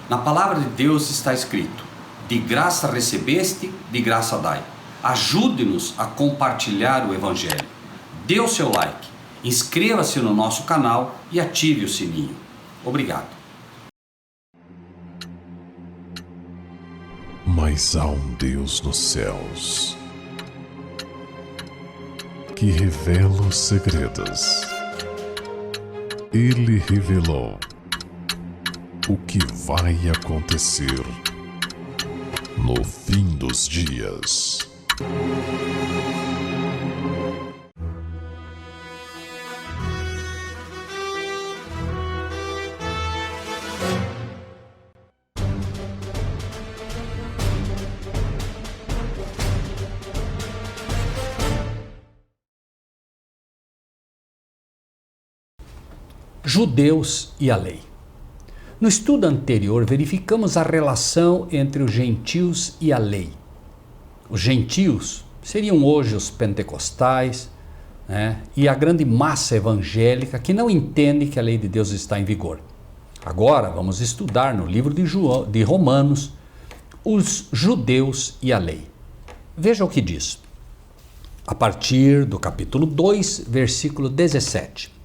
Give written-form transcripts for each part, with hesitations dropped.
Na palavra de Deus está escrito: de graça recebeste, de graça dai. Ajude-nos a compartilhar o Evangelho. Dê o seu like, inscreva-se no nosso canal e ative o sininho. Obrigado. Mas há um Deus nos céus que revela os segredos. Ele revelou o que vai acontecer no fim dos dias. Judeus e a lei. No estudo anterior, verificamos a relação entre os gentios e a lei. Os gentios seriam hoje os pentecostais, e a grande massa evangélica que não entende que a lei de Deus está em vigor. Agora vamos estudar no livro de Romanos os judeus e a lei. Veja o que diz, a partir do capítulo 2, versículo 17.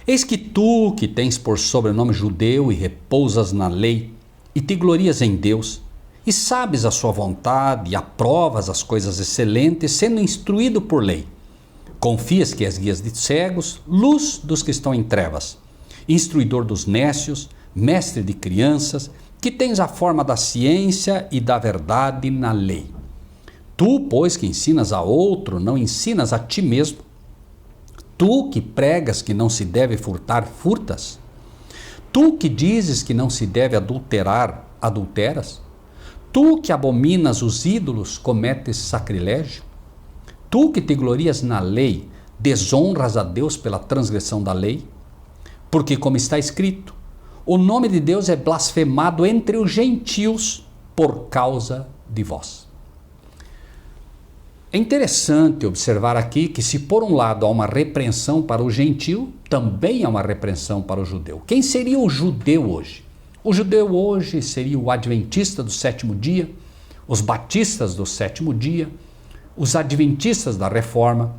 Eis que tu, que tens por sobrenome judeu e repousas na lei, e te glorias em Deus, e sabes a sua vontade, e aprovas as coisas excelentes, sendo instruído por lei. Confias que és guias de cegos, luz dos que estão em trevas, instruidor dos nécios, mestre de crianças, que tens a forma da ciência e da verdade na lei. Tu, pois, que ensinas a outro, não ensinas a ti mesmo. Tu que pregas que não se deve furtar, furtas? Tu que dizes que não se deve adulterar, adulteras? Tu que abominas os ídolos, cometes sacrilégio? Tu que te glorias na lei, desonras a Deus pela transgressão da lei? Porque, como está escrito, o nome de Deus é blasfemado entre os gentios por causa de vós. É interessante observar aqui que, se por um lado há uma repreensão para o gentio, também há uma repreensão para o judeu. Quem seria o judeu hoje? O judeu hoje seria o adventista do sétimo dia, os batistas do sétimo dia, os adventistas da reforma.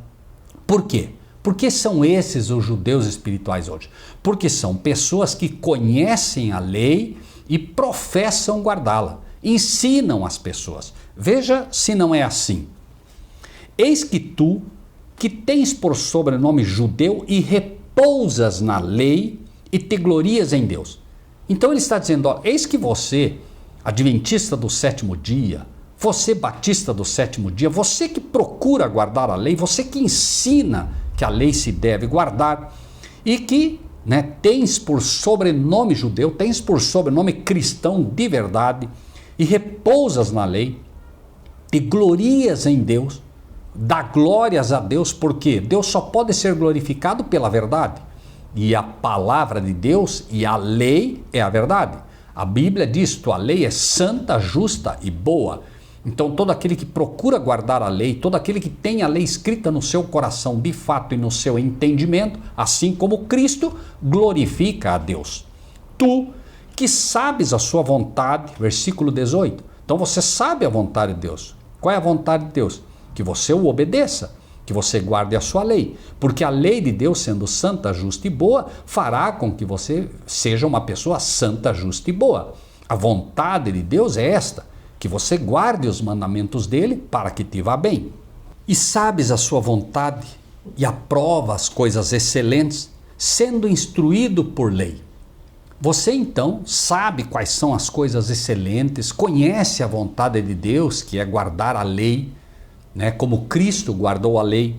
Por quê? Porque são esses os judeus espirituais hoje? Porque são pessoas que conhecem a lei e professam guardá-la, ensinam as pessoas. Veja se não é assim. Eis que tu, que tens por sobrenome judeu e repousas na lei e te glorias em Deus. Então ele está dizendo, eis que você, adventista do sétimo dia, você batista do sétimo dia, você que procura guardar a lei, você que ensina que a lei se deve guardar e que tens por sobrenome judeu, tens por sobrenome cristão de verdade e repousas na lei, te glorias em Deus, dá glórias a Deus, porque Deus só pode ser glorificado pela verdade. E a palavra de Deus e a lei é a verdade. A Bíblia diz que a lei é santa, justa e boa. Então todo aquele que procura guardar a lei, todo aquele que tem a lei escrita no seu coração de fato e no seu entendimento, assim como Cristo, glorifica a Deus. Tu que sabes a sua vontade, versículo 18. Então você sabe a vontade de Deus. Qual é a vontade de Deus? Que você o obedeça, que você guarde a sua lei, porque a lei de Deus, sendo santa, justa e boa, fará com que você seja uma pessoa santa, justa e boa. A vontade de Deus é esta, que você guarde os mandamentos dele para que te vá bem. E sabes a sua vontade e aprova as coisas excelentes, sendo instruído por lei. Você então sabe quais são as coisas excelentes, conhece a vontade de Deus, que é guardar a lei, como Cristo guardou a lei,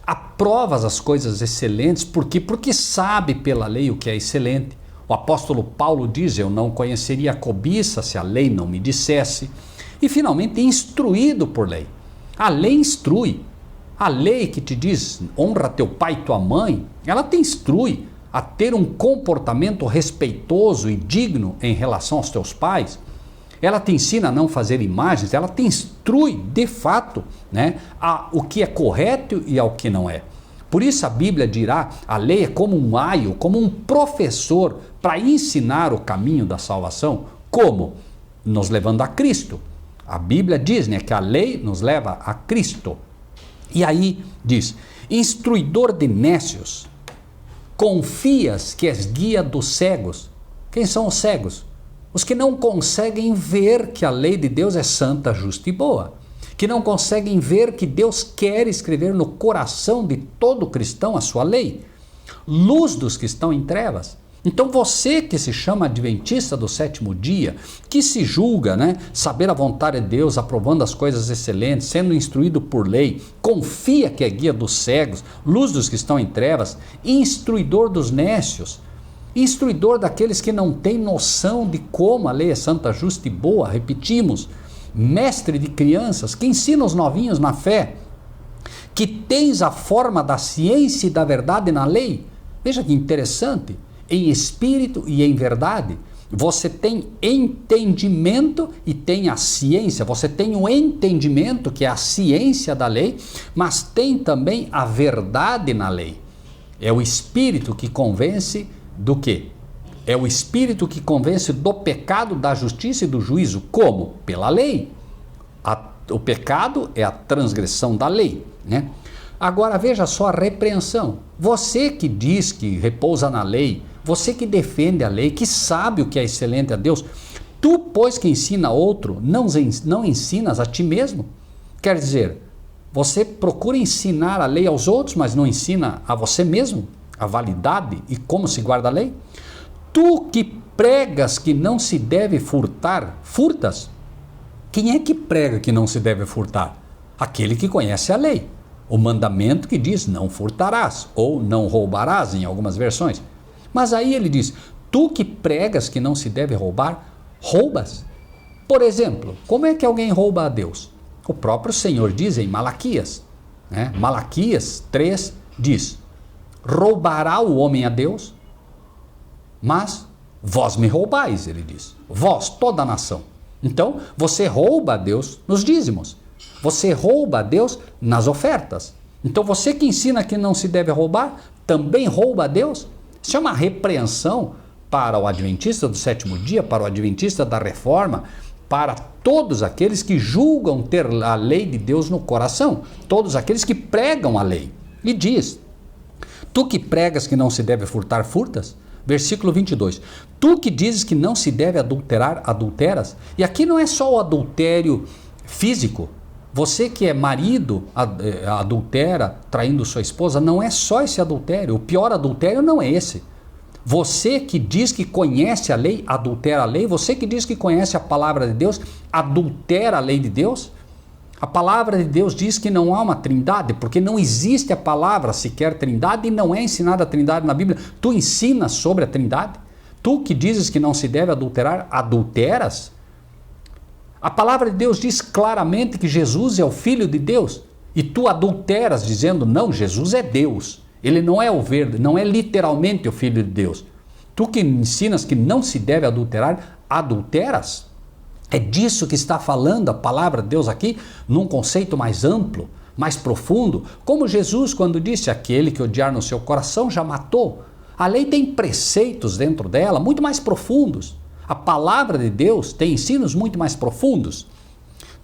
aprovas as coisas excelentes, porque sabe pela lei o que é excelente. O apóstolo Paulo diz, eu não conheceria a cobiça se a lei não me dissesse. E finalmente, instruído por lei. A lei instrui. A lei que te diz, honra teu pai e tua mãe, ela te instrui a ter um comportamento respeitoso e digno em relação aos teus pais. Ela te ensina a não fazer imagens, ela te instrui de fato o que é correto e ao que não é. Por isso a Bíblia dirá, a lei é como um aio, como um professor para ensinar o caminho da salvação, Como? Nos levando a Cristo. A Bíblia diz, né, que a lei nos leva a Cristo. E aí diz, instruidor de nécios, confias que és guia dos cegos. Quem são os cegos? Os que não conseguem ver que a lei de Deus é santa, justa e boa. Que não conseguem ver que Deus quer escrever no coração de todo cristão a sua lei. Luz dos que estão em trevas. Então você que se chama adventista do sétimo dia, que se julga, né, saber a vontade de Deus, aprovando as coisas excelentes, sendo instruído por lei, confia que é guia dos cegos, luz dos que estão em trevas, instruidor dos nécios, instruidor daqueles que não têm noção de como a lei é santa, justa e boa, repetimos, mestre de crianças, que ensina os novinhos na fé, que tens a forma da ciência e da verdade na lei. Veja que interessante. Em espírito e em verdade, você tem entendimento e tem a ciência. Você tem o entendimento, que é a ciência da lei, mas tem também a verdade na lei. É o espírito que convence do quê? É o espírito que convence do pecado, da justiça e do juízo. Como? Pela lei. O pecado é a transgressão da lei, né? Agora veja só a repreensão. Você que diz que repousa na lei, você que defende a lei, que sabe o que é excelente a Deus, tu, pois que ensina outro, não ensinas a ti mesmo? Quer dizer, você procura ensinar a lei aos outros, mas não ensina a você mesmo a validade e como se guarda a lei? Tu que pregas que não se deve furtar, furtas? Quem é que prega que não se deve furtar? Aquele que conhece a lei. O mandamento que diz não furtarás ou não roubarás em algumas versões. Mas aí ele diz, tu que pregas que não se deve roubar, roubas. Por exemplo, como é que alguém rouba a Deus? O próprio Senhor diz em Malaquias, né? Malaquias 3 diz, roubará o homem a Deus? Mas vós me roubais, ele diz. Vós, toda a nação. Então, você rouba a Deus nos dízimos. Você rouba a Deus nas ofertas. Então você que ensina que não se deve roubar, também rouba a Deus? Isso é uma repreensão para o adventista do sétimo dia, para o adventista da reforma, para todos aqueles que julgam ter a lei de Deus no coração, todos aqueles que pregam a lei. E diz, tu que pregas que não se deve furtar, furtas? Versículo 22, tu que dizes que não se deve adulterar, adulteras? E aqui não é só o adultério físico. Você que é marido, adultera, traindo sua esposa, não é só esse adultério. O pior adultério não é esse. Você que diz que conhece a lei, adultera a lei. Você que diz que conhece a palavra de Deus, adultera a lei de Deus. A palavra de Deus diz que não há uma trindade, porque não existe a palavra sequer trindade e não é ensinada a trindade na Bíblia. Tu ensinas sobre a trindade? Tu que dizes que não se deve adulterar, adulteras? A palavra de Deus diz claramente que Jesus é o Filho de Deus e tu adulteras dizendo, não, Jesus é Deus. Ele não é o verde, não é literalmente o Filho de Deus. Tu que ensinas que não se deve adulterar, adulteras? É disso que está falando a palavra de Deus aqui, num conceito mais amplo, mais profundo, como Jesus quando disse, aquele que odiar no seu coração já matou. A lei tem preceitos dentro dela, muito mais profundos. A palavra de Deus tem ensinos muito mais profundos.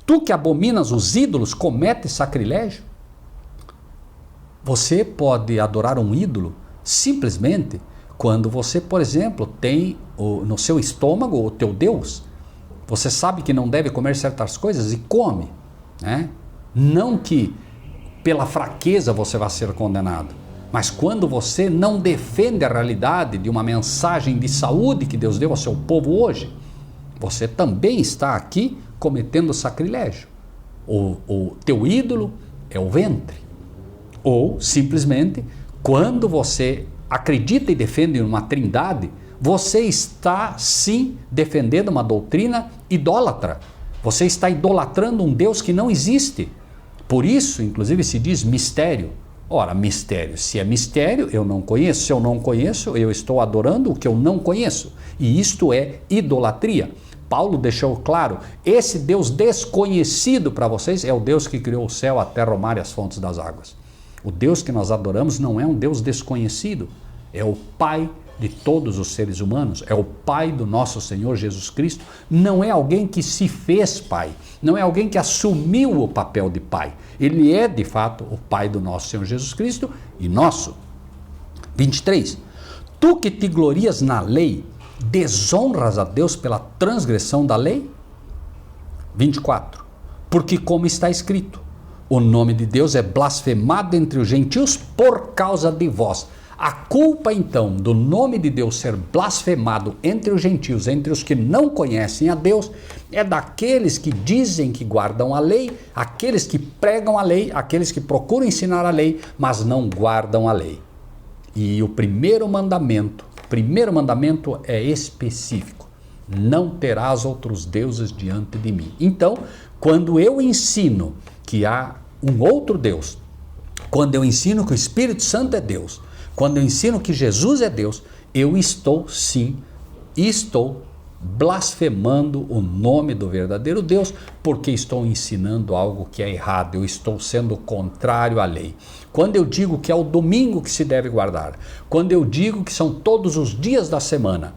Tu que abominas os ídolos, cometes sacrilégio? Você pode adorar um ídolo simplesmente quando você, por exemplo, tem no seu estômago o teu Deus. Você sabe que não deve comer certas coisas e come, né? Não que pela fraqueza você vai ser condenado, mas quando você não defende a realidade de uma mensagem de saúde que Deus deu ao seu povo hoje, você também está aqui cometendo sacrilégio. O teu ídolo é o ventre. Ou, simplesmente, quando você acredita e defende uma trindade, você está, sim, defendendo uma doutrina idólatra. Você está idolatrando um Deus que não existe. Por isso, inclusive, se diz mistério. Ora, mistério, se é mistério, eu não conheço. Se eu não conheço, eu estou adorando o que eu não conheço. E isto é idolatria. Paulo deixou claro, esse Deus desconhecido para vocês é o Deus que criou o céu, a terra, o mar e as fontes das águas. O Deus que nós adoramos não é um Deus desconhecido, é o Pai de todos os seres humanos, é o Pai do nosso Senhor Jesus Cristo, não é alguém que se fez Pai, não é alguém que assumiu o papel de Pai. Ele é, de fato, o Pai do nosso Senhor Jesus Cristo e nosso. 23. Tu que te glorias na lei, desonras a Deus pela transgressão da lei? 24. Porque como está escrito, o nome de Deus é blasfemado entre os gentios por causa de vós. A culpa, então, do nome de Deus ser blasfemado entre os gentios, entre os que não conhecem a Deus, é daqueles que dizem que guardam a lei, aqueles que pregam a lei, aqueles que procuram ensinar a lei, mas não guardam a lei. E o primeiro mandamento é específico: não terás outros deuses diante de mim. Então, quando eu ensino que há um outro Deus, quando eu ensino que o Espírito Santo é Deus, quando eu ensino que Jesus é Deus, eu estou blasfemando o nome do verdadeiro Deus, porque estou ensinando algo que é errado, eu estou sendo contrário à lei. Quando eu digo que é o domingo que se deve guardar, quando eu digo que são todos os dias da semana,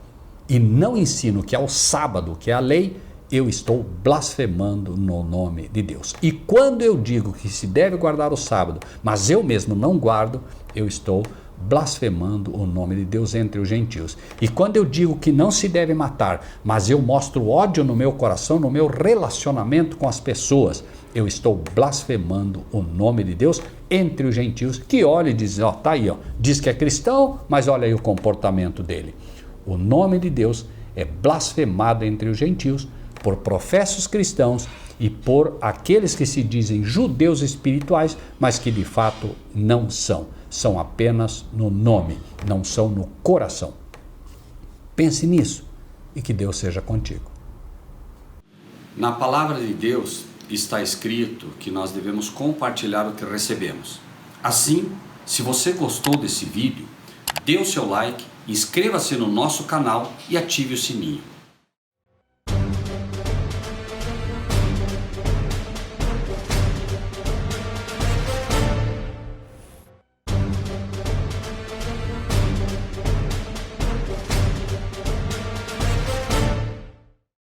e não ensino que é o sábado, que é a lei, eu estou blasfemando no nome de Deus. E quando eu digo que se deve guardar o sábado, mas eu mesmo não guardo, eu estou blasfemando o nome de Deus entre os gentios. E quando eu digo que não se deve matar, mas eu mostro ódio no meu coração, no meu relacionamento com as pessoas, eu estou blasfemando o nome de Deus entre os gentios, que olha e diz, ó, tá aí, ó, diz que é cristão, mas olha aí o comportamento dele. O nome de Deus é blasfemado entre os gentios por professos cristãos e por aqueles que se dizem judeus espirituais, mas que de fato não são. São apenas no nome, não são no coração. Pense nisso e que Deus seja contigo. Na palavra de Deus está escrito que nós devemos compartilhar o que recebemos. Assim, se você gostou desse vídeo, dê o seu like, inscreva-se no nosso canal e ative o sininho.